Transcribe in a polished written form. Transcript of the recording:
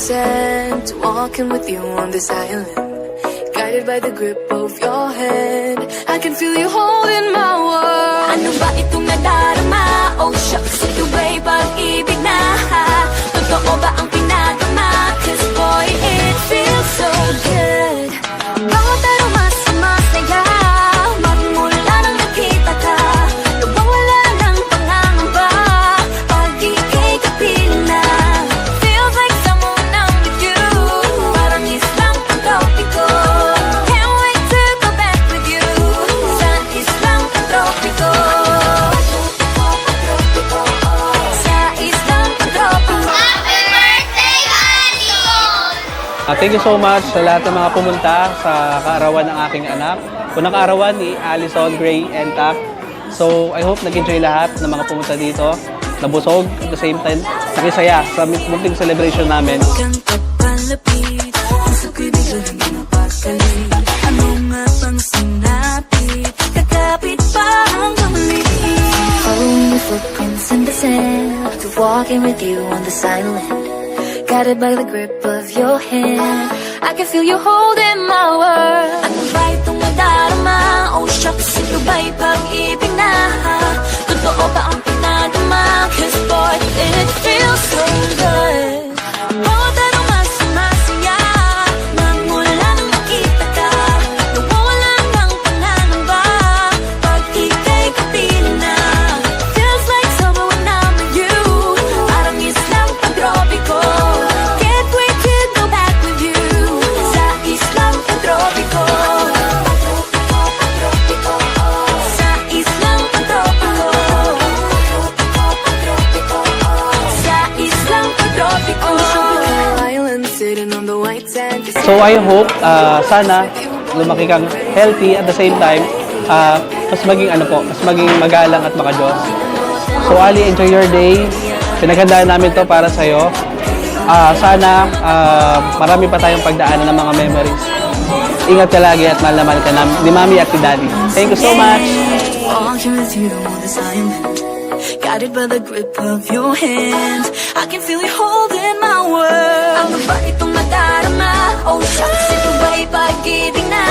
sand, walking with you on this island, guided by the grip of your hand. I can feel you holding my world. Ano ba itong nadarama? Oh shucks, ito ba'y pag-ibig na? Totoo ba ang pinagama? 'Cause boy, it feels so good. Bawat aroma sumasaya, magmula nang nakita ka. Nawawala ng pangangamba, pag ika'y kapiling na. Feels like someone I'm with you, parang islang pantropiko. Can't wait to go back with you, sa islang pantropiko. Sa islang pantropiko. Happy birthday, Alison! Thank you so much sa lahat ng mga pumunta sa kaarawan ng aking anak. Unang kaarawan ni Alison Gray and Tak. So, I hope nag-enjoy lahat ng mga pumunta dito. Nabusog, at the same time, nakisaya sa munting celebration namin. Kang papalapit, puso ko'y biglang napakalit. Ano nga bang sinapit, kakapit pa ang kamali. Following the footprints in the sand, to walking with you on this island, guided by the grip of your hand. I can feel you holding my world. Ano ba itong nadarama? Oh shucks, ito ba'y pag-ibig na? Totoo ba ang pinagama? 'Cause boy, it feels so good. Bawat aroma sumasaya, magmula nang nakita ka. Nawawala ng pangangamba, pag ika'y kapiling na. Feels like summer when I'm with you, parang islang pantropiko. Can't wait to go back with you, sa islang pantropiko. Sa islang pantropiko. Sa islang pantropiko. Island sitting on the white sand. So, I hope, sana, lumaki kang healthy at the same time, mas maging mas maging magalang at makajos. So, Ali, enjoy your day. Pinaghandaan namin to para sa'yo. Sana, marami pa tayong pagdaanan ng mga memories. Ingat ka lagi at mahal na mahal ka ni Mami at ni Daddy. Thank you so much! Walking with you on this island, guided by the grip of your hand. I can feel you holding my world. Ano ba itong nadarama? Oh shucks, ito ba'y pag-ibig na?